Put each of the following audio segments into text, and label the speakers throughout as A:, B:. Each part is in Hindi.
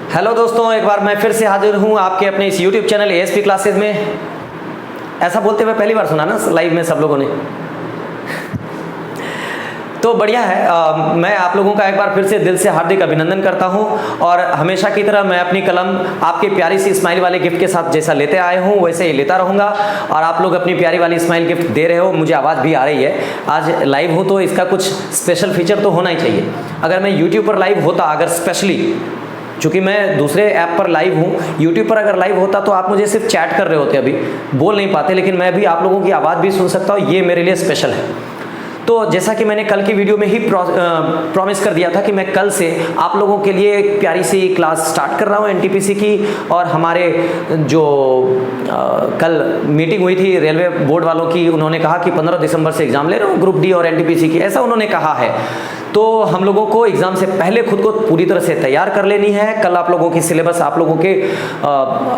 A: हेलो दोस्तों, एक बार मैं फिर से हाजिर हूँ आपके अपने इस यूट्यूब चैनल एएसपी क्लासेस में। ऐसा बोलते हुए पहली बार सुना ना लाइव में सब लोगों ने, तो बढ़िया है। मैं आप लोगों का एक बार फिर से दिल से हार्दिक अभिनंदन करता हूं और हमेशा की तरह मैं अपनी कलम आपके प्यारी सी स्माइल वाले गिफ्ट के साथ जैसा लेते आया हूं वैसे ही लेता रहूंगा। और आप लोग अपनी प्यारी वाली स्माइल गिफ्ट दे रहे हो, मुझे आवाज़ भी आ रही है। आज लाइव हूं तो इसका कुछ स्पेशल फीचर तो होना ही चाहिए। अगर मैं यूट्यूब पर लाइव होता, अगर स्पेशली चूँकि मैं दूसरे ऐप पर लाइव हूँ, यूट्यूब पर अगर लाइव होता तो आप मुझे सिर्फ चैट कर रहे होते, अभी बोल नहीं पाते, लेकिन मैं भी आप लोगों की आवाज़ भी सुन सकता हूँ। ये मेरे लिए स्पेशल है। तो जैसा कि मैंने कल की वीडियो में ही प्रॉमिस कर दिया था कि मैं कल से आप लोगों के लिए एक प्यारी सी क्लास स्टार्ट कर रहा हूँ एनटीपीसी की। और हमारे जो कल मीटिंग हुई थी रेलवे बोर्ड वालों की, उन्होंने कहा कि 15 दिसंबर से एग्ज़ाम ले रहा हूँ ग्रुप डी और एनटीपीसी की, ऐसा उन्होंने कहा है। तो हम लोगों को एग्ज़ाम से पहले खुद को पूरी तरह से तैयार कर लेनी है। कल आप लोगों की सिलेबस आप लोगों के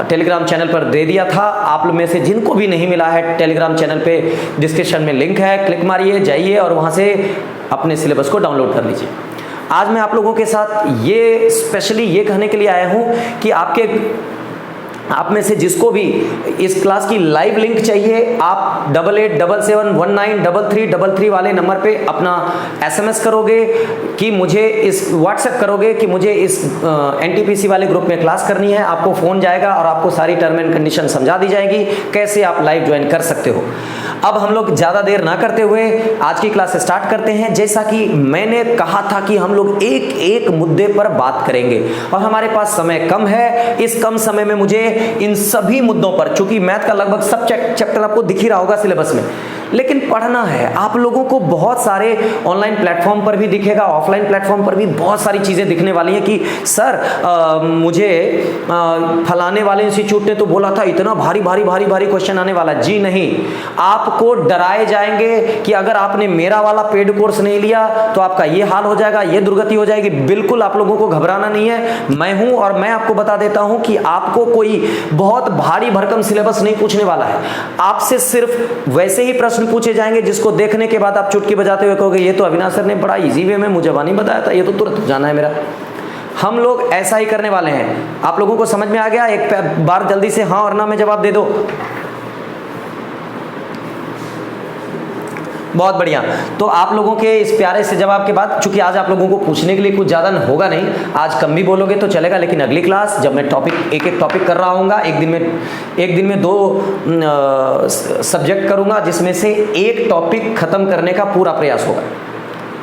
A: टेलीग्राम चैनल पर दे दिया था। आप लोग में से जिनको भी नहीं मिला है, टेलीग्राम चैनल पे डिस्क्रिप्शन में लिंक है, क्लिक मारिए, जाइए और वहाँ से अपने सिलेबस को डाउनलोड कर लीजिए। आज मैं आप लोगों के साथ ये स्पेशली ये कहने के लिए आया हूँ कि आप में से जिसको भी इस क्लास की लाइव लिंक चाहिए, आप 8877193333 वाले नंबर पे अपना SMS करोगे कि मुझे इस व्हाट्सएप करोगे कि मुझे इस एनटीपीसी वाले ग्रुप में क्लास करनी है। आपको फ़ोन जाएगा और आपको सारी टर्म एंड कंडीशन समझा दी जाएगी, कैसे आप लाइव ज्वाइन कर सकते हो। अब हम लोग ज़्यादा देर ना करते हुए आज की क्लास स्टार्ट करते हैं। जैसा कि मैंने कहा था कि हम लोग एक एक मुद्दे पर बात करेंगे और हमारे पास समय कम है। इस कम समय में मुझे इन सभी मुद्दों पर, चूंकि मैथ का लगभग सब चैप्टर आपको दिख ही रहा होगा सिलेबस में, लेकिन पढ़ना है आप लोगों को। बहुत सारे ऑनलाइन प्लेटफॉर्म पर भी दिखेगा, ऑफलाइन प्लेटफॉर्म पर भी बहुत सारी चीज़ें दिखने वाली हैं कि सर मुझे फलाने वाले इंस्टीट्यूट ने तो बोला था इतना भारी भारी भारी भारी क्वेश्चन आने वाला। जी नहीं, आपको डराए जाएंगे कि अगर आपने मेरा वाला पेड कोर्स नहीं लिया तो आपका ये हाल हो जाएगा, ये दुर्गति हो जाएगी। बिल्कुल आप लोगों को घबराना नहीं है। मैं हूं और मैं आपको बता देता हूं कि आपको कोई बहुत भारी भरकम सिलेबस नहीं पूछने वाला है। आपसे सिर्फ वैसे ही प्रश्न पूछे जाएंगे जिसको देखने के बाद आप चुटकी बजाते हुए कहोगे ये तो अविनाश सर ने बड़ा इजी वे में मुझे नहीं बताया था, ये तो तुरंत जाना है मेरा। हम लोग ऐसा ही करने वाले हैं। आप लोगों को समझ में आ गया? एक बार जल्दी से हाँ और ना में जवाब दे दो। बहुत बढ़िया। तो आप लोगों के इस प्यारे से जवाब के बाद, चूंकि आज आप लोगों को पूछने के लिए कुछ ज़्यादा होगा नहीं, आज कम भी बोलोगे तो चलेगा, लेकिन अगली क्लास जब मैं एक एक टॉपिक कर रहा हूँगा, एक दिन में 2 सब्जेक्ट करूँगा, जिसमें से एक टॉपिक खत्म करने का पूरा प्रयास होगा।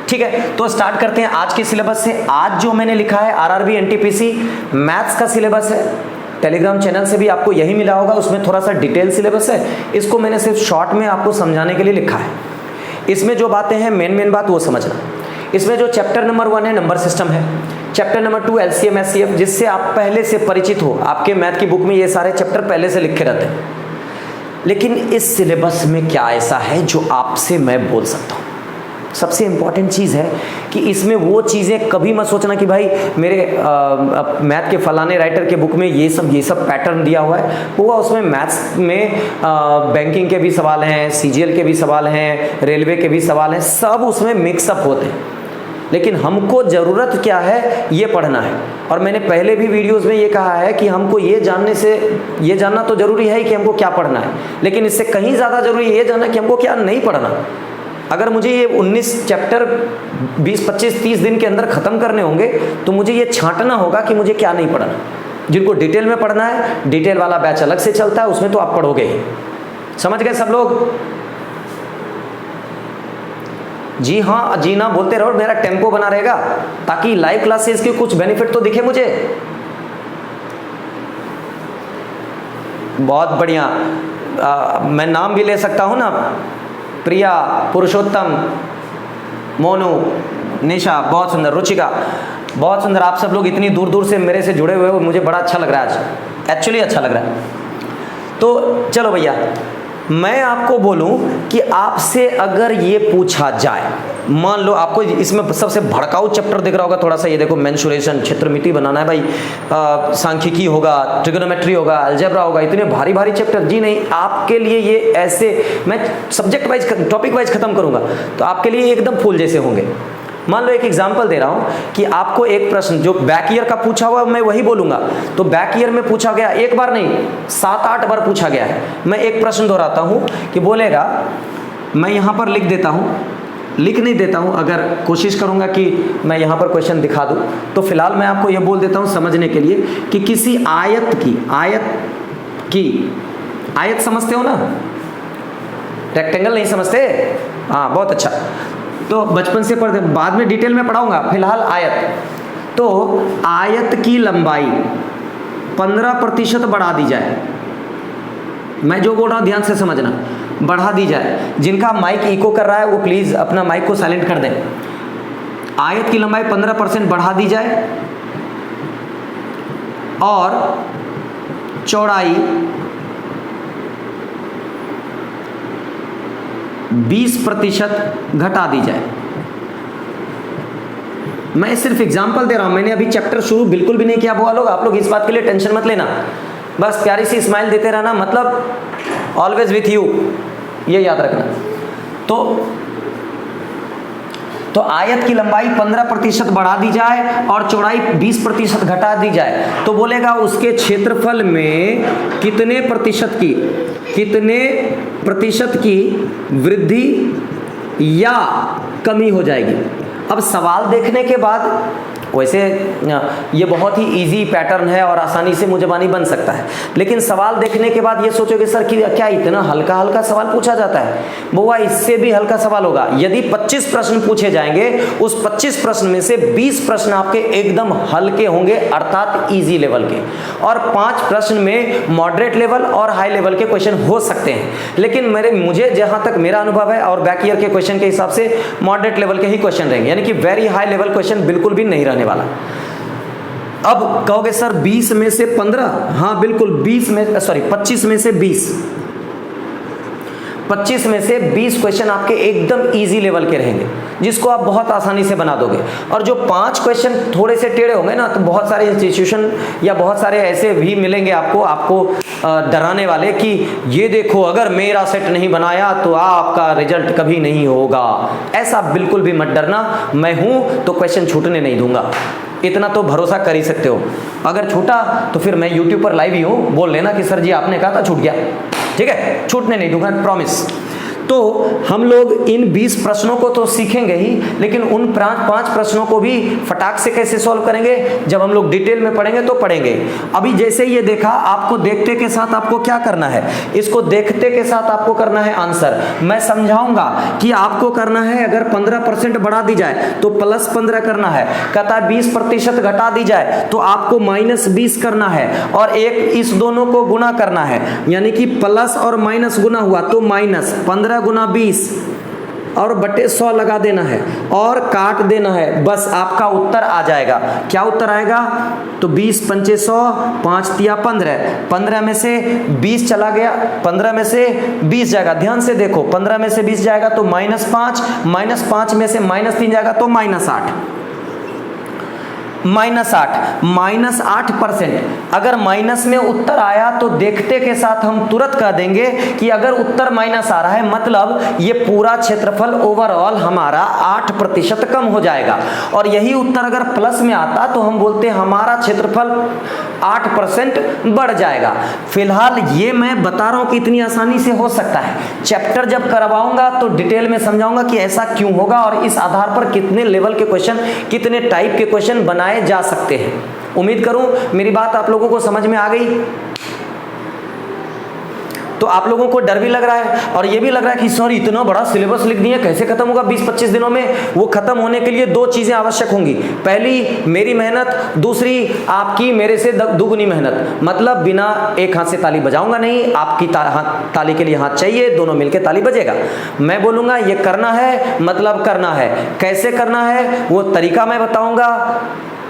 A: ठीक है, तो स्टार्ट करते हैं आज के सिलेबस से। आज जो मैंने लिखा है आरआरबी एनटीपीसी मैथ्स का सिलेबस है। टेलीग्राम चैनल से भी आपको यही मिला होगा, उसमें थोड़ा सा डिटेल सिलेबस है। इसको मैंने सिर्फ शॉर्ट में आपको समझाने के लिए लिखा है। इसमें जो बातें हैं मेन बात वो समझना। इसमें जो चैप्टर नंबर 1 है नंबर सिस्टम है, चैप्टर नंबर 2 एलसीएम एचसीएफ, जिससे आप पहले से परिचित हो। आपके मैथ की बुक में ये सारे चैप्टर पहले से लिखे रहते हैं। लेकिन इस सिलेबस में क्या ऐसा है जो आपसे मैं बोल सकता हूँ? सबसे इम्पॉर्टेंट चीज़ है कि इसमें वो चीज़ें कभी मत सोचना कि भाई मेरे मैथ के फलाने राइटर के बुक में ये सब पैटर्न दिया हुआ है। हुआ उसमें मैथ्स में बैंकिंग के भी सवाल हैं, सीजीएल के भी सवाल हैं, रेलवे के भी सवाल हैं, सब उसमें मिक्सअप होते हैं। लेकिन हमको ज़रूरत क्या है ये पढ़ना है। और मैंने पहले भी वीडियोस में ये कहा है कि हमको ये जानना तो ज़रूरी है कि हमको क्या पढ़ना है, लेकिन इससे कहीं ज़्यादा ज़रूरी ये जानना कि हमको क्या नहीं पढ़ना। अगर मुझे ये 19 चैप्टर 20, 25, 30 दिन के अंदर ख़त्म करने होंगे तो मुझे ये छांटना होगा कि मुझे क्या नहीं पढ़ना। जिनको डिटेल में पढ़ना है, डिटेल वाला बैच अलग से चलता है, उसमें तो आप पढ़ोगे ही। समझ गए सब लोग? जी हाँ जी ना बोलते रहो, मेरा टेम्पो बना रहेगा ताकि लाइव क्लासेस के कुछ बेनिफिट तो दिखे मुझे। बहुत बढ़िया। मैं नाम भी ले सकता हूँ ना, प्रिया, पुरुषोत्तम, मोनू, निशा, बहुत सुंदर, रुचिका, बहुत सुंदर। आप सब लोग इतनी दूर दूर से मेरे से जुड़े हुए हो, मुझे बड़ा अच्छा लग रहा है आज, एक्चुअली अच्छा लग रहा है। तो चलो भैया, मैं आपको बोलूं कि आपसे अगर ये पूछा जाए, मान लो आपको इसमें सबसे भड़काऊ चैप्टर दिख रहा होगा थोड़ा सा, ये देखो मेंसुरेशन, क्षेत्रमिति बनाना है भाई, सांख्यिकी होगा, ट्रिगोनोमेट्री होगा, अलजेब्रा होगा, इतने भारी भारी चैप्टर। जी नहीं, आपके लिए ये ऐसे, मैं सब्जेक्ट वाइज टॉपिक वाइज खत्म करूंगा तो आपके लिए एकदम फूल जैसे होंगे। मान लो एक एग्जांपल दे रहा हूं कि आपको एक प्रश्न जो बैक ईयर का पूछा हुआ मैं वही बोलूंगा। तो बैक ईयर में पूछा गया, एक बार नहीं 7-8 बार पूछा गया है। मैं एक प्रश्न दोहराता हूं कि बोलेगा, मैं यहां पर लिख देता हूं, लिख नहीं देता हूं, अगर कोशिश करूंगा कि मैं यहां पर क्वेश्चन दिखा दूं। तो फिलहाल मैं आपको यह बोल देता हूं समझने के लिए कि किसी आयत समझते हो ना, रेक्टेंगल नहीं समझते? हाँ बहुत अच्छा, तो बचपन से पढ़ते, बाद में डिटेल में पढ़ाऊंगा, फिलहाल आयत। तो आयत की लंबाई 15% बढ़ा दी जाए, मैं जो बोल रहा हूं ध्यान से समझना, बढ़ा दी जाए। जिनका माइक इको कर रहा है वो प्लीज अपना माइक को साइलेंट कर दें। आयत की लंबाई 15% बढ़ा दी जाए और चौड़ाई 20% घटा दी जाए। मैं सिर्फ एग्जांपल दे रहा हूं, मैंने अभी चैप्टर शुरू बिल्कुल भी नहीं किया। वो लोग, आप लोग इस बात के लिए टेंशन मत लेना, बस प्यारी सी स्माइल देते रहना, मतलब ऑलवेज विथ यू, ये याद रखना। तो आयत की लंबाई 15% बढ़ा दी जाए और चौड़ाई 20% घटा दी जाए, तो बोलेगा उसके क्षेत्रफल में कितने प्रतिशत की वृद्धि या कमी हो जाएगी। अब सवाल देखने के बाद, वैसे ये बहुत ही इजी पैटर्न है और आसानी से मुजबानी बन सकता है, लेकिन सवाल देखने के बाद ये सोचोगे सर कि क्या इतना हल्का हल्का सवाल पूछा जाता है? बुआ इससे भी हल्का सवाल होगा। यदि 25 प्रश्न पूछे जाएंगे, उस 25 प्रश्न में से 20 प्रश्न आपके एकदम हल्के होंगे, अर्थात इजी लेवल के, और 5 प्रश्न में मॉडरेट लेवल और हाई लेवल के क्वेश्चन हो सकते हैं। लेकिन मुझे जहां तक मेरा अनुभव है और बैक ईयर के क्वेश्चन के हिसाब से मॉडरेट लेवल के ही क्वेश्चन रहेंगे, यानी कि वेरी हाई लेवल क्वेश्चन बिल्कुल भी नहीं रहने वाला। अब कहोगे सर 20 में से 15, हाँ बिल्कुल 25 में से 25 में से 20 क्वेश्चन आपके एकदम इजी लेवल के रहेंगे, जिसको आप बहुत आसानी से बना दोगे। और जो 5 क्वेश्चन थोड़े से टेढ़े होंगे ना, तो बहुत सारे इंस्टीट्यूशन या बहुत सारे ऐसे भी मिलेंगे आपको डराने वाले कि ये देखो अगर मेरा सेट नहीं बनाया तो आपका रिजल्ट कभी नहीं होगा। ऐसा बिल्कुल भी मत डरना, मैं हूं तो क्वेश्चन छूटने नहीं दूंगा, इतना तो भरोसा कर ही सकते हो। अगर छूटा तो फिर मैं YouTube पर लाइव ही हूं, बोल लेना कि सर जी आपने कहा था छूट गया, ठीक है? छूटने नहीं दूंगा, प्रॉमिस। तो हम लोग इन 20 प्रश्नों को तो सीखेंगे ही, लेकिन उन 5 प्रश्नों को भी फटाक से कैसे सॉल्व करेंगे, जब हम लोग डिटेल में पढ़ेंगे तो पढ़ेंगे। अभी जैसे ये देखा, आपको देखते के साथ आपको क्या करना है, इसको देखते के साथ आपको करना है आंसर। मैं समझाऊंगा कि आपको करना है, अगर 15% बढ़ा दी जाए तो +15 करना है, कहता है 20% घटा दी जाए तो आपको -20 करना है, और एक इस दोनों को गुना करना है, यानी कि प्लस और माइनस गुना हुआ तो -15 गुना 20 और बटे 100 लगा देना है और काट देना है, बस आपका उत्तर आ जाएगा। क्या उत्तर आएगा? तो 20 पंचे 100, 5 तिया 15 में से 20 चला गया, 15 में से 20 जाएगा, ध्यान से देखो, 15 में से 20 जाएगा तो -5, -5 में से -3 जाएगा तो -8, -8%। अगर माइनस में उत्तर आया तो देखते के साथ हम तुरंत कह देंगे कि अगर उत्तर माइनस आ रहा है मतलब ये पूरा क्षेत्रफल ओवरऑल हमारा 8% कम हो जाएगा, और यही उत्तर अगर प्लस में आता तो हम बोलते हमारा क्षेत्रफल 8% बढ़ जाएगा। फिलहाल ये मैं बता रहा हूं कि इतनी आसानी से हो सकता है, चैप्टर जब करवाऊंगा तो डिटेल में समझाऊंगा कि ऐसा क्यों होगा और इस आधार पर कितने लेवल के क्वेश्चन, कितने टाइप के क्वेश्चन बनाए जा सकते हैं। उम्मीद करूं मेरी बात आप लोगों को समझ में आ गई। तो आप लोगों को डर भी लग रहा है और ये भी लग रहा है कि सर इतना बड़ा सिलेबस लिख दिया, कैसे खत्म होगा 20-25 दिनों में? वो खत्म होने के लिए 2 चीजें आवश्यक होंगी, पहली मेरी मेहनत, दूसरी आपकी मेरे से दुगनी मेहनत। मतलब बिना एक हाथ से ताली बजाऊंगा नहीं, आपकी ताली के लिए हाथ चाहिए, दोनों मिलकर ताली बजेगा। मैं बोलूंगा ये करना है मतलब करना है, कैसे करना है वो तरीका मैं बताऊंगा,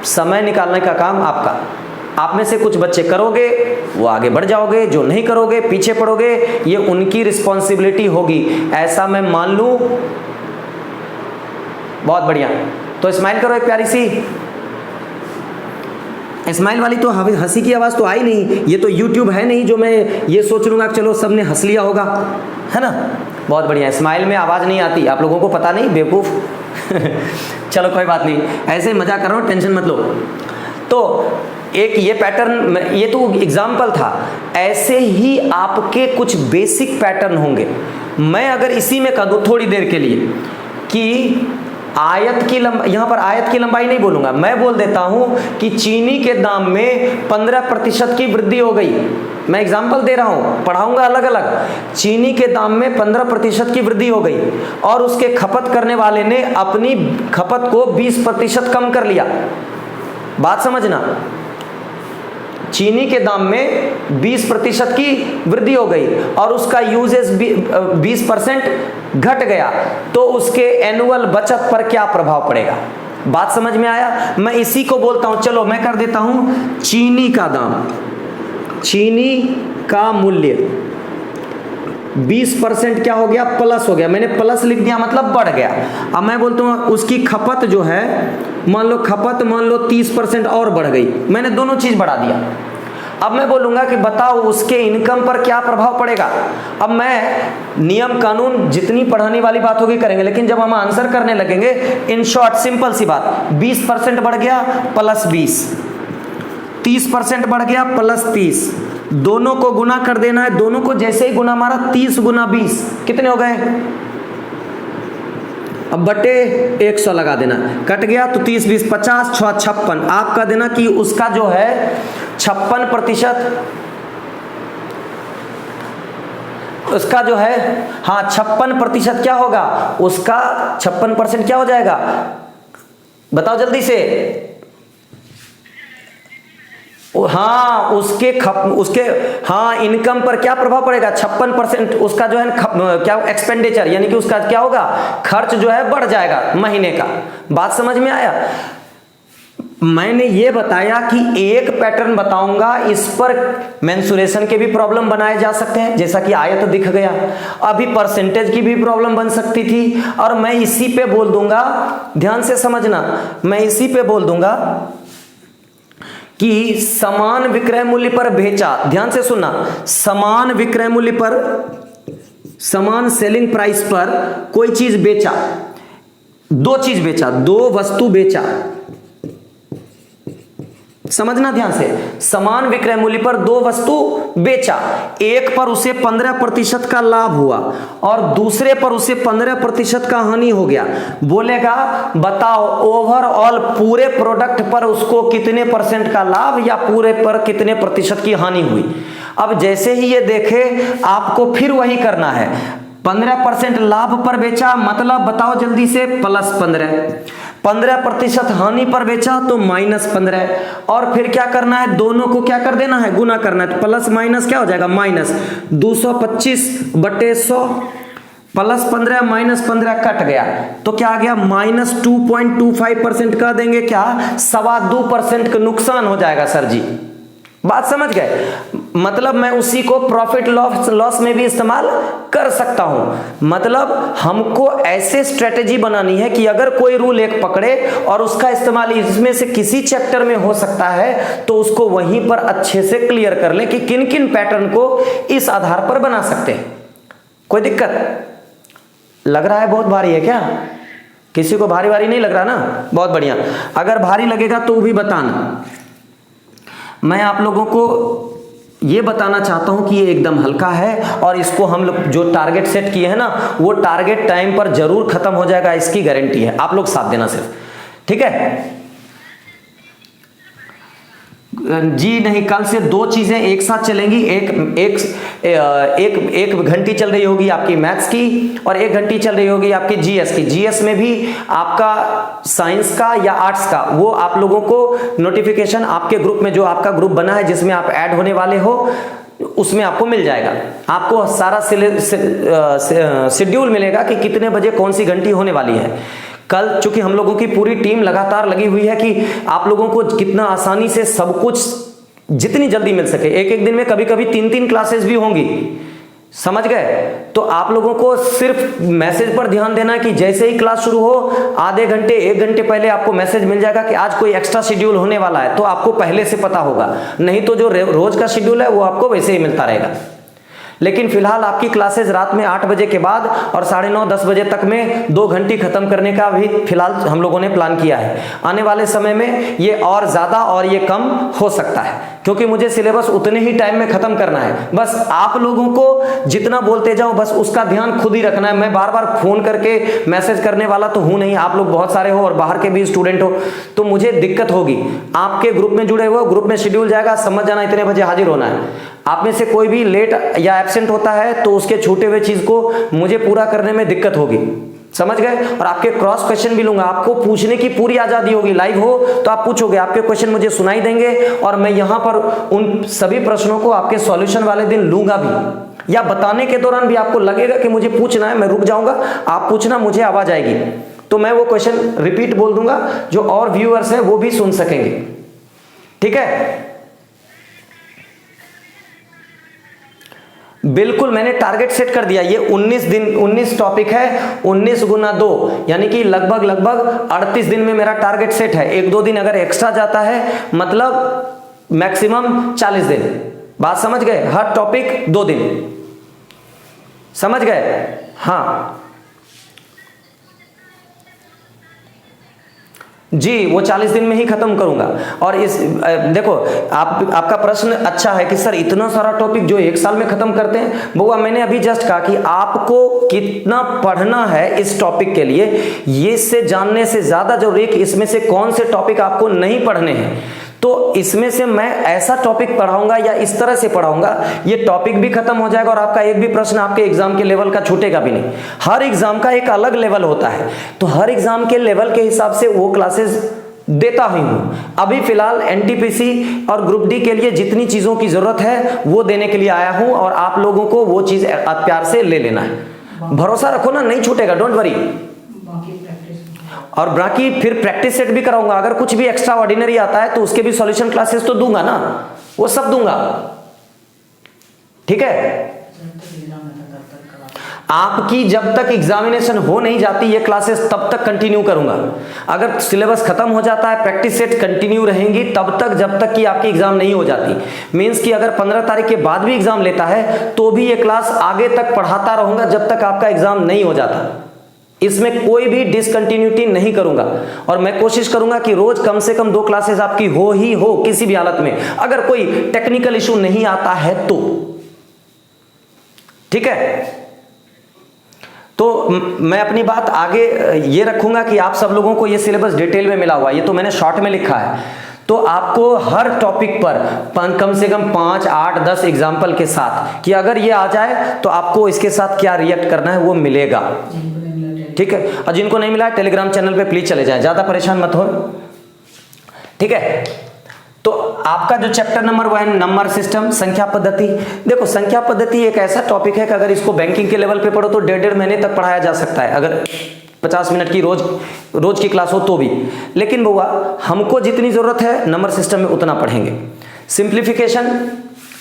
A: समय निकालने का काम आपका। आप में से कुछ बच्चे करोगे वो आगे बढ़ जाओगे, जो नहीं करोगे पीछे पड़ोगे, ये उनकी रिस्पॉन्सिबिलिटी होगी, ऐसा मैं मान लूं। बहुत बढ़िया, तो स्माइल करो एक प्यारी सी स्माइल वाली। तो हंसी की आवाज तो आई नहीं, ये तो YouTube है नहीं जो मैं ये सोच लूंगा चलो सबने हंस लिया होगा, है ना? बहुत बढ़िया, स्माइल में आवाज नहीं आती, आप लोगों को पता नहीं, बेवकूफ। चलो कोई बात नहीं, ऐसे ही मजाक कर रहा हूँ, टेंशन मत लो। तो एक ये पैटर्न, ये तो एग्जाम्पल था, ऐसे ही आपके कुछ बेसिक पैटर्न होंगे। मैं अगर इसी में कह दूँ थोड़ी देर के लिए कि आयत की लंबाई, यहाँ पर आयत की लंबाई नहीं बोलूंगा, मैं बोल देता हूं कि चीनी के दाम में 15% की वृद्धि हो गई। मैं एग्जांपल दे रहा हूं, पढ़ाऊंगा अलग अलग। चीनी के दाम में 15% की वृद्धि हो गई और उसके खपत करने वाले ने अपनी खपत को 20% कम कर लिया। बात समझना, चीनी के दाम में 20% की वृद्धि हो गई और उसका यूजेज 20% घट गया, तो उसके एनुअल बचत पर क्या प्रभाव पड़ेगा? बात समझ में आया? मैं इसी को बोलता हूं, चलो मैं कर देता हूं चीनी का दाम, चीनी का मूल्य 20% क्या हो गया? प्लस हो गया। मैंने प्लस लिख दिया मतलब बढ़ गया। अब मैं बोलता हूं उसकी खपत जो है, मान लो खपत मान लो 30% और बढ़ गई, मैंने दोनों चीज बढ़ा दिया। अब मैं बोलूंगा कि बताओ उसके इनकम पर क्या प्रभाव पड़ेगा। अब मैं नियम कानून जितनी पढ़ाने वाली बात होगी करेंगे, लेकिन जब हम आंसर करने लगेंगे, इन शॉर्ट सिंपल सी बात, 20% बढ़ गया प्लस 20, 30% बढ़ गया प्लस 30, दोनों को गुना कर देना है। दोनों को जैसे ही गुना मारा, 30 गुना 20 कितने हो गए? अब बटे 100 लगा देना, कट गया तो 30 20 50 6 56। आपका देना कि उसका जो है 56%, उसका जो है, हाँ 56% क्या होगा? उसका 56% क्या हो जाएगा? बताओ जल्दी से। हाँ उसके हाँ इनकम पर क्या प्रभाव पड़ेगा? 56% उसका जो है क्या एक्सपेंडिचर, यानी कि उसका क्या होगा? खर्च जो है बढ़ जाएगा महीने का। बात समझ में आया? मैंने ये बताया कि एक पैटर्न बताऊंगा, इस पर मेंसुरेशन के भी प्रॉब्लम बनाए जा सकते हैं, जैसा कि आयत दिख गया। अभी परसेंटेज की भी प्रॉब्लम बन सकती थी, और मैं इसी पे बोल दूंगा, ध्यान से समझना, मैं इसी पे बोल दूंगा कि समान विक्रय मूल्य पर बेचा, ध्यान से सुनना, समान विक्रय मूल्य पर, समान सेलिंग प्राइस पर कोई चीज बेचा, दो चीज बेचा, दो वस्तु बेचा, समझना ध्यान से, समान विक्रय मूल्य पर दो वस्तु बेचा, एक पर उसे 15% का लाभ हुआ और दूसरे पर उसे 15% का हानि हो गया। बोलेगा बताओ ओवरऑल पूरे प्रोडक्ट पर उसको कितने % का लाभ या पूरे पर कितने % की हानि हुई। अब जैसे ही ये देखे, आपको फिर वही करना है। 15% लाभ पर बेचा मतलब बताओ जल्दी से, +15, 15% हानि पर बेचा तो -15, और फिर क्या करना है? दोनों को क्या कर देना है? गुना करना है। तो प्लस माइनस क्या हो जाएगा? माइनस 225/100, +15 -15 कट गया, तो क्या आ गया? -2.25% कर देंगे, क्या 2.25% का नुकसान हो जाएगा सर जी। बात समझ गए? मतलब मैं उसी को प्रॉफिट लॉस में भी इस्तेमाल कर सकता हूं। मतलब हमको ऐसे स्ट्रेटेजी बनानी है कि अगर कोई रूल एक पकड़े और उसका इस्तेमाल इसमें से किसी चैप्टर में हो सकता है, तो उसको वहीं पर अच्छे से क्लियर कर ले कि किन किन पैटर्न को इस आधार पर बना सकते हैं। कोई दिक्कत लग रहा है? बहुत भारी है क्या? किसी को भारी भारी नहीं लग रहा ना? बहुत बढ़िया। अगर भारी लगेगा तो भी बताना। मैं आप लोगों को ये बताना चाहता हूं कि ये एकदम हल्का है, और इसको हम लोग जो टारगेट सेट किए हैं ना, वो टारगेट टाइम पर जरूर खत्म हो जाएगा, इसकी गारंटी है। आप लोग साथ देना सिर्फ, ठीक है जी? नहीं, कल से दो चीजें एक साथ चलेंगी। एक घंटी चल रही होगी आपकी मैथ्स की, और एक घंटी चल रही होगी आपकी जीएस की। जीएस में भी आपका साइंस का या आर्ट्स का, वो आप लोगों को नोटिफिकेशन आपके ग्रुप में, जो आपका ग्रुप बना है जिसमें आप ऐड होने वाले हो, उसमें आपको मिल जाएगा। आपको सारा शेड्यूल मिलेगा कि कितने बजे कौन सी घंटी होने वाली है। कल चूंकि हम लोगों की पूरी टीम लगातार लगी हुई है कि आप लोगों को कितना आसानी से सब कुछ जितनी जल्दी मिल सके। एक दिन में कभी कभी 3-3 क्लासेस भी होंगी, समझ गए? तो आप लोगों को सिर्फ मैसेज पर ध्यान देना है कि जैसे ही क्लास शुरू हो, आधे घंटे 1 घंटे पहले आपको मैसेज मिल जाएगा कि आज कोई एक्स्ट्रा शेड्यूल होने वाला है, तो आपको पहले से पता होगा। नहीं तो जो रोज का शेड्यूल है वो आपको वैसे ही मिलता रहेगा, लेकिन फिलहाल आपकी क्लासेस रात में 8 बजे के बाद और 9:30 10 बजे तक में 2 घंटे खत्म करने का भी फिलहाल हम लोगों ने प्लान किया है। आने वाले समय में ये और ज्यादा और ये कम हो सकता है, क्योंकि मुझे सिलेबस उतने ही टाइम में खत्म करना है। बस आप लोगों को जितना बोलते जाओ बस उसका ध्यान खुद ही रखना है। मैं बार बार फोन करके मैसेज करने वाला तो हूं नहीं, आप लोग बहुत सारे हो और बाहर के भी स्टूडेंट हो, तो मुझे दिक्कत होगी। आपके ग्रुप में जुड़े हुए, ग्रुप में शेड्यूल जाएगा, समझ जाना इतने बजे हाजिर होना है। आप में से कोई भी लेट या एब्सेंट होता है तो उसके छूटे हुए चीज को मुझे पूरा करने में दिक्कत होगी, समझ गए। और आपके क्रॉस क्वेश्चन भी लूंगा, आपको पूछने की पूरी आजादी होगी। लाइव हो तो आप पूछोगे, आपके क्वेश्चन मुझे सुनाई देंगे और मैं यहां पर उन सभी प्रश्नों को आपके सॉल्यूशन वाले दिन लूंगा भी, या बताने के दौरान भी आपको लगेगा कि मुझे पूछना है, मैं रुक जाऊंगा, आप पूछना, मुझे आवाज आएगी तो मैं वो क्वेश्चन रिपीट बोल दूंगा, जो और व्यूअर्स हैं वो भी सुन सकेंगे। ठीक है, बिल्कुल मैंने टारगेट सेट कर दिया। ये 19 दिन 19 टॉपिक है, 19 गुना 2 यानी कि लगभग 38 दिन में मेरा टारगेट सेट है। 1-2 दिन अगर एक्स्ट्रा जाता है मतलब मैक्सिमम 40 दिन। बात समझ गए, हर टॉपिक 2 दिन, समझ गए। हाँ जी, वो 40 दिन में ही खत्म करूंगा। और इस देखो आपका प्रश्न अच्छा है कि सर इतना सारा टॉपिक जो 1 साल में खत्म करते हैं। बउआ मैंने अभी जस्ट कहा कि आपको कितना पढ़ना है इस टॉपिक के लिए, ये से जानने से ज्यादा जरूरी है कि इसमें से कौन से टॉपिक आपको नहीं पढ़ने हैं। तो इसमें से मैं ऐसा टॉपिक पढ़ाऊंगा या इस तरह से पढ़ाऊंगा, ये टॉपिक भी खत्म हो जाएगा और आपका एक भी प्रश्न आपके एग्जाम के लेवल का छूटेगा भी नहीं। हर एग्जाम का एक अलग लेवल होता है, तो हर एग्जाम के लेवल के हिसाब से वो क्लासेस देता ही हूं। अभी फिलहाल एनटीपीसी और ग्रुप डी के लिए जितनी चीजों की जरूरत है वो देने के लिए आया हूं, और आप लोगों को वो चीज प्यार से ले लेना है। भरोसा रखो ना, नहीं छूटेगा, डोंट वरी। और बाकी फिर प्रैक्टिस सेट भी कराऊंगा। अगर कुछ भी एक्स्ट्रा ऑर्डिनरी आता है तो उसके भी सॉल्यूशन क्लासेस तो दूंगा ना, वो सब दूंगा। ठीक है, आपकी जब तक एग्जामिनेशन हो नहीं जाती ये क्लासेस तब तक कंटिन्यू करूंगा। अगर सिलेबस खत्म हो जाता है प्रैक्टिस सेट कंटिन्यू रहेंगी तब तक, जब तक कि आपकी एग्जाम नहीं हो जाती। मींस कि अगर 15 तारीख के बाद भी एग्जाम लेता है तो भी ये क्लास आगे तक पढ़ाता रहूंगा जब तक आपका एग्जाम नहीं हो जाता। इसमें कोई भी डिसकंटिन्यूटी नहीं करूंगा, और मैं कोशिश करूंगा कि रोज कम से कम 2 क्लासेस आपकी हो ही हो किसी भी हालत में, अगर कोई टेक्निकल इशू नहीं आता है तो। ठीक है, तो मैं अपनी बात आगे ये रखूंगा कि आप सब लोगों को ये सिलेबस डिटेल में मिला हुआ है। ये तो मैंने शॉर्ट में लिखा है, तो आपको हर टॉपिक पर कम से कम 5, 8, 10 एग्जाम्पल के साथ कि अगर ये आ जाए तो आपको इसके साथ क्या रिएक्ट करना है वो मिलेगा। ठीक है, और जिनको नहीं मिला है टेलीग्राम चैनल पे प्लीज चले जाएं, ज्यादा परेशान मत हो। ठीक है, तो आपका जो चैप्टर नंबर 1 नंबर सिस्टम, संख्या पद्धति। देखो संख्या पद्धति एक ऐसा टॉपिक है कि अगर इसको बैंकिंग के लेवल पे पढ़ो तो 1.5 महीने तक पढ़ाया जा सकता है, अगर 50 मिनट की रोज की क्लास हो तो भी। लेकिन बुआ हमको जितनी जरूरत है नंबर सिस्टम में उतना पढ़ेंगे। सिंप्लीफिकेशन,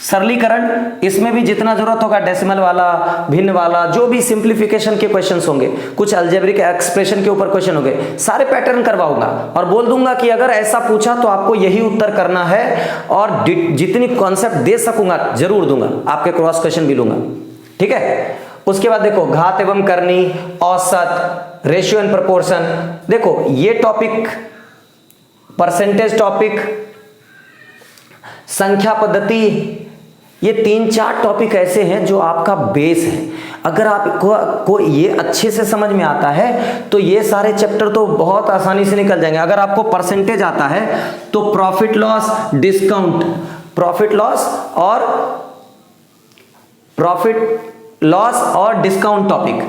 A: सरलीकरण, इसमें भी जितना जरूरत होगा, डेसिमल वाला, भिन्न वाला, जो भी सिंप्लीफिकेशन के क्वेश्चंस होंगे, कुछ अलजेब्रिक एक्सप्रेशन के ऊपर क्वेश्चन होंगे, सारे पैटर्न करवाऊंगा और बोल दूंगा कि अगर ऐसा पूछा तो आपको यही उत्तर करना है, और जितनी कॉन्सेप्ट दे सकूंगा जरूर दूंगा, आपके क्रॉस क्वेश्चन भी लूंगा। ठीक है, उसके बाद देखो घात एवं करनी, औसत, रेशियो एंड प्रोपोर्शन। देखो ये टॉपिक, परसेंटेज टॉपिक, संख्या पद्धति, ये 3-4 टॉपिक ऐसे हैं जो आपका बेस है। अगर आपको ये अच्छे से समझ में आता है तो ये सारे चैप्टर तो बहुत आसानी से निकल जाएंगे। अगर आपको परसेंटेज आता है तो profit loss, discount, profit loss और डिस्काउंट टॉपिक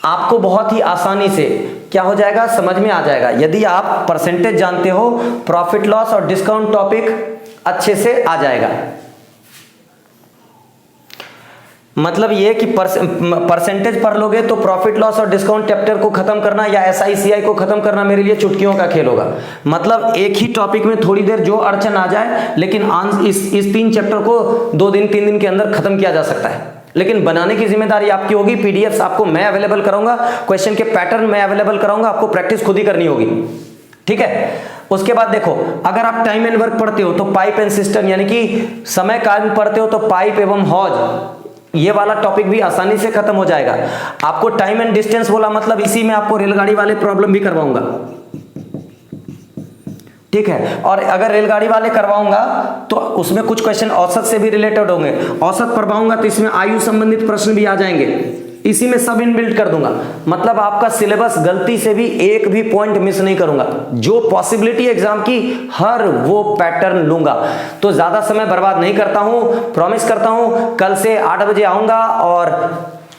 A: आपको बहुत ही आसानी से क्या हो जाएगा, समझ में आ जाएगा। यदि आप परसेंटेज जानते हो, प्रॉफिट लॉस और डिस्काउंट टॉपिक अच्छे से आ जाएगा। मतलब ये कि परसेंटेज पढ़ लोगे तो प्रॉफिट लॉस और डिस्काउंट चैप्टर को खत्म करना या SICI को खत्म करना मेरे लिए चुटकियों का खेल होगा। मतलब एक ही टॉपिक में थोड़ी देर जो अड़चन आ जाए, लेकिन इस 3 चैप्टर को 2 दिन 3 दिन के अंदर खत्म किया जा सकता है। लेकिन बनाने की जिम्मेदारी आपकी होगी। PDFs आपको मैं अवेलेबल कराऊंगा, क्वेश्चन के पैटर्न मैं अवेलेबल कराऊंगा, आपको प्रैक्टिस खुद ही करनी होगी। ठीक है, उसके बाद देखो अगर आप टाइम एंड वर्क पढ़ते हो तो पाइप एंड सिस्टम यानी कि समय काल पढ़ते हो तो पाइप एवं हौज ये वाला टॉपिक भी आसानी से खत्म हो जाएगा। आपको टाइम एंड डिस्टेंस बोला, मतलब इसी में आपको रेलगाड़ी वाले प्रॉब्लम भी करवाऊंगा, ठीक है। और अगर रेलगाड़ी वाले करवाऊंगा तो उसमें कुछ क्वेश्चन औसत से भी रिलेटेड होंगे। औसत पढ़वाऊंगा तो इसमें आयु संबंधित प्रश्न भी आ जाएंगे, इसी में सब इनबिल्ट कर दूंगा। मतलब आपका सिलेबस गलती से भी एक भी पॉइंट मिस नहीं करूंगा, जो पॉसिबिलिटी एग्जाम की हर वो पैटर्न लूंगा। तो ज्यादा समय बर्बाद नहीं करता हूं, प्रॉमिस करता हूं कल से 8 बजे आऊंगा और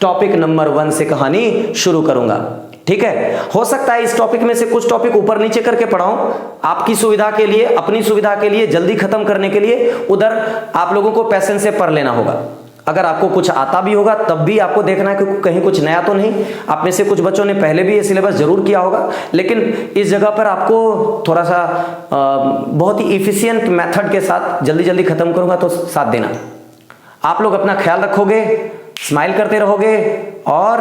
A: टॉपिक नंबर 1 से कहानी शुरू करूंगा, ठीक है। हो सकता है इस टॉपिक में से कुछ टॉपिक ऊपर नीचे करके पढ़ाऊं, आपकी सुविधा के लिए, अपनी सुविधा के लिए, जल्दी खत्म करने के लिए। उधर आप लोगों को पैसेंस से पढ़ लेना होगा। अगर आपको कुछ आता भी होगा तब भी आपको देखना है कि कहीं कुछ नया तो नहीं। आप में से कुछ बच्चों ने पहले भी ये सिलेबस जरूर किया होगा, लेकिन इस जगह पर आपको थोड़ा सा बहुत ही इफिशियंट मेथड के साथ जल्दी जल्दी खत्म करूंगा, तो साथ देना। आप लोग अपना ख्याल रखोगे, स्माइल करते रहोगे, और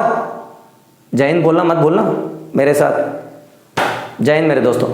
A: जय हिंद बोलना मत भूलना मेरे साथ। जय हिंद मेरे दोस्तों।